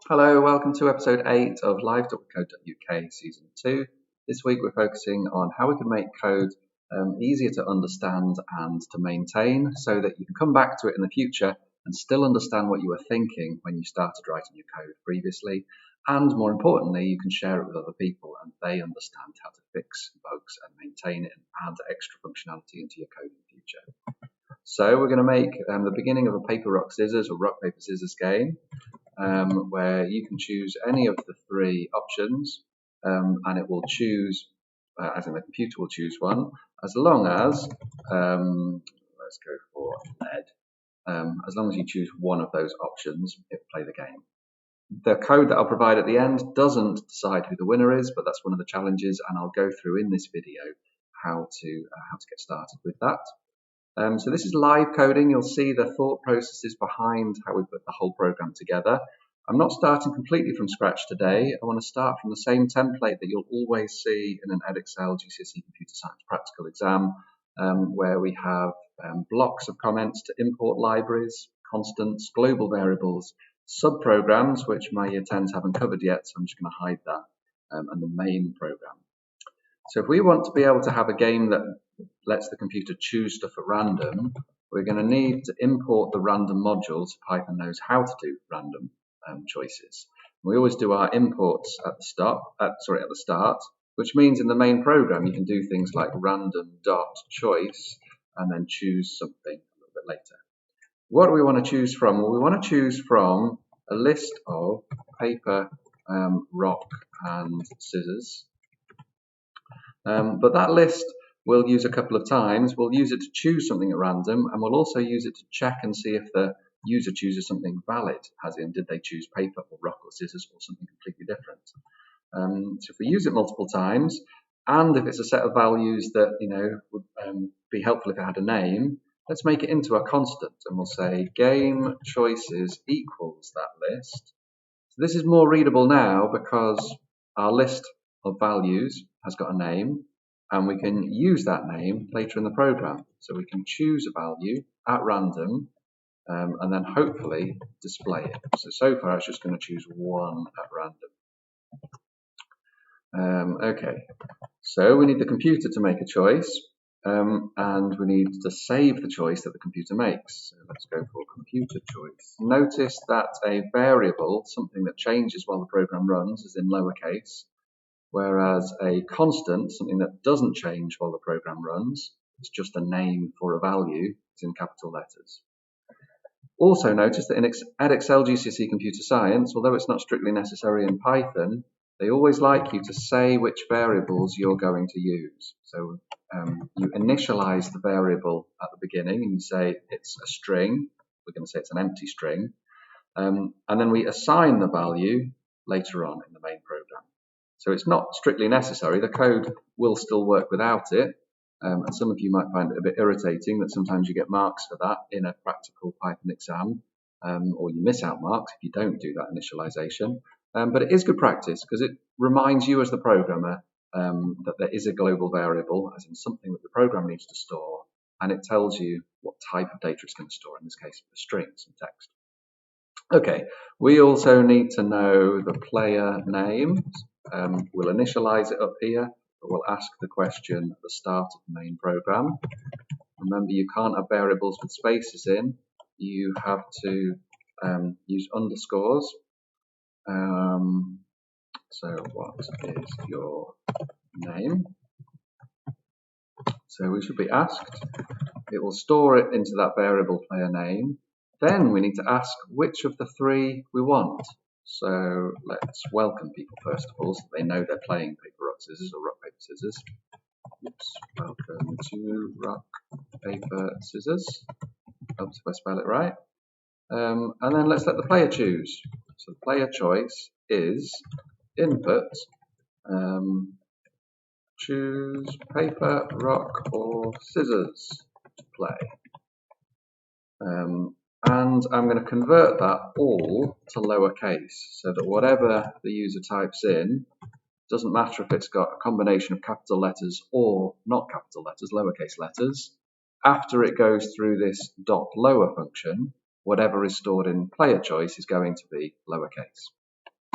Hello, welcome to episode 8 of live.code.uk season 2. This week we're focusing on how we can make code easier to understand and to maintain so that you can come back to it in the future and still understand what you were thinking when you started writing your code previously. And more importantly, you can share it with other people and they understand how to fix bugs and maintain it and add extra functionality into your code in the future. So we're going to make the beginning of a paper, rock, scissors or rock, paper, scissors game. Where you can choose any of the three options and it will choose, as in the computer will choose one, as long as, let's go for lead, as long as you choose one of those options, it will play the game. The code that I'll provide at the end doesn't decide who the winner is, but that's one of the challenges, and I'll go through in this video how to get started with that. So this is live coding. You'll see the thought processes behind how we put the whole program together. I'm not starting completely from scratch today. I want to start from the same template that you'll always see in an Edexcel GCSE Computer Science practical exam, where we have blocks of comments to import libraries, constants, global variables, subprograms, which my year 10s haven't covered yet, so I'm just going to hide that, and the main program. So if we want to be able to have a game that lets the computer choose stuff at random, we're going to need to import the random module so Python knows how to do random choices. We always do our imports at the start, which means in the main program you can do things like random.choice and then choose something a little bit later. What do we want to choose from? Well, we want to choose from a list of paper, rock and scissors. But that list we'll use a couple of times. We'll use it to choose something at random, and we'll also use it to check and see if the user chooses something valid, as in did they choose paper or rock or scissors or something completely different. So if we use it multiple times, and if it's a set of values that would be helpful if it had a name, let's make it into a constant, and we'll say game choices equals that list. So this is more readable now because our list of values has got a name, and we can use that name later in the program. So we can choose a value at random and then hopefully display it. So far it's just going to choose one at random. Okay, so we need the computer to make a choice, and we need to save the choice that the computer makes. So let's go for computer choice. Notice that a variable, something that changes while the program runs, is in lowercase, whereas a constant, something that doesn't change while the program runs, is just a name for a value, is in capital letters. Also notice that in Edexcel GCSE Computer Science, although it's not strictly necessary in Python, they always like you to say which variables you're going to use. So you initialize the variable at the beginning and you say it's a string. We're going to say it's an empty string. And then we assign the value later on in the main program. So it's not strictly necessary. The code will still work without it. And some of you might find it a bit irritating that sometimes you get marks for that in a practical Python exam, or you miss out marks if you don't do that initialization. But it is good practice because it reminds you as the programmer that there is a global variable, as in something that the program needs to store, and it tells you what type of data it's going to store, in this case, a string, some text. Okay, we also need to know the player name. We'll initialize it up here, but we'll ask the question at the start of the main program. Remember, you can't have variables with spaces in. You have to use underscores. So what is your name? So we should be asked. It will store it into that variable player name. Then we need to ask which of the three we want. So let's welcome people first of all, so they know they're playing paper, rock, scissors or rock, paper, scissors. Oops, welcome to rock, paper, scissors. Helps if I spell it right. And then let's let the player choose. So the player choice is input, choose paper, rock or scissors to play. And I'm going to convert that all to lowercase so that whatever the user types in, doesn't matter if it's got a combination of capital letters or not capital letters, lowercase letters, after it goes through this dot lower function, whatever is stored in player choice is going to be lowercase.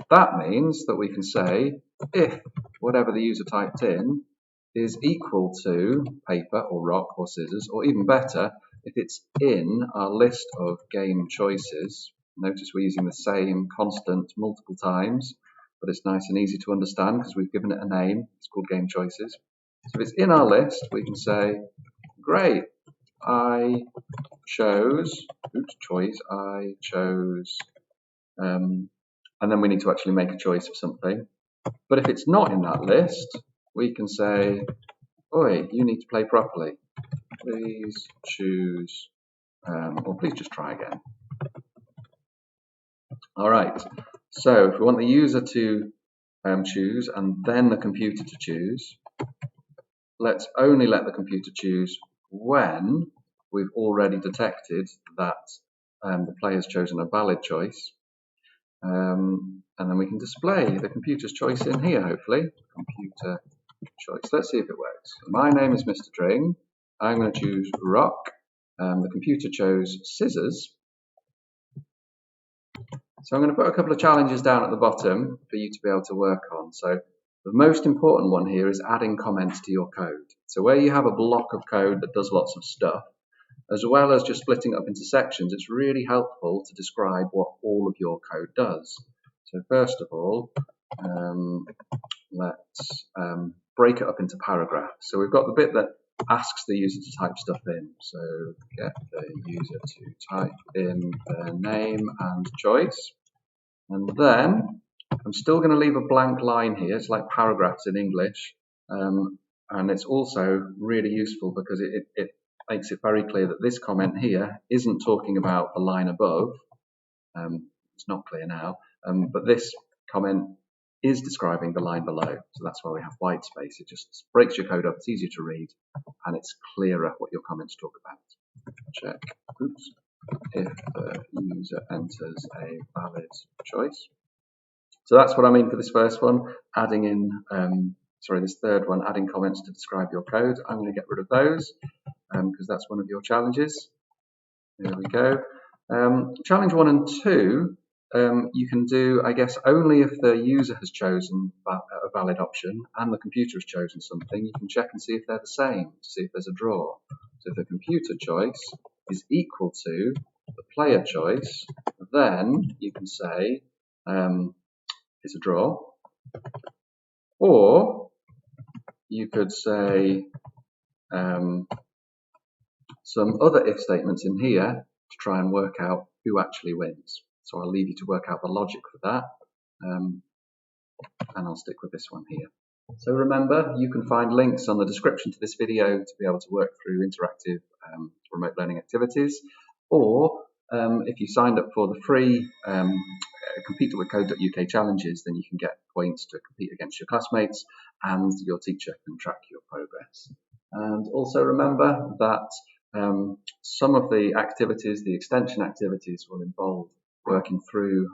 That means that we can say if whatever the user typed in is equal to paper or rock or scissors, or even better, if it's in our list of game choices. Notice we're using the same constant multiple times, but it's nice and easy to understand because we've given it a name. It's called game choices. So if it's in our list, we can say, great, I chose, and then we need to actually make a choice of something. But if it's not in that list, we can say, oi, you need to play properly. Please choose, or please just try again. All right, so if we want the user to choose and then the computer to choose, let's only let the computer choose when we've already detected that the player's chosen a valid choice. And then we can display the computer's choice in here, hopefully. Computer choice. Let's see if it works. My name is Mr. Dring. I'm going to choose rock. The computer chose scissors. So I'm going to put a couple of challenges down at the bottom for you to be able to work on. So the most important one here is adding comments to your code. So where you have a block of code that does lots of stuff, as well as just splitting it up into sections, it's really helpful to describe what all of your code does. So first of all, let's break it up into paragraphs. So we've got the bit that asks the user to type stuff in. So get the user to type in their name and choice. And then I'm still going to leave a blank line here. It's like paragraphs in English. And it's also really useful because it makes it very clear that this comment here isn't talking about the line above. It's not clear now, but this comment is describing the line below. So that's why we have white space. It just breaks your code up, it's easier to read, and it's clearer what your comments talk about. Check, if the user enters a valid choice. So that's what I mean for this first one, adding in, this third one, adding comments to describe your code. I'm going to get rid of those because that's one of your challenges. There we go. Challenge 1 and 2, you can do, I guess, only if the user has chosen a valid option and the computer has chosen something. You can check and see if they're the same, to see if there's a draw. So if the computer choice is equal to the player choice, then you can say it's a draw. Or you could say some other if statements in here to try and work out who actually wins. So I'll leave you to work out the logic for that, and I'll stick with this one here. So remember, you can find links on the description to this video to be able to work through interactive remote learning activities, or if you signed up for the free CompeteWithCode.uk challenges, then you can get points to compete against your classmates and your teacher can track your progress. And also remember that some of the activities, the extension activities, will involve working through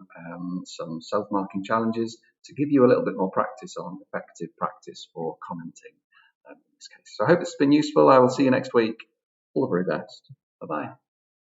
some self-marking challenges to give you a little bit more practice on effective practice for commenting in this case. So I hope it's been useful. I will see you next week. All the very best. Bye-bye.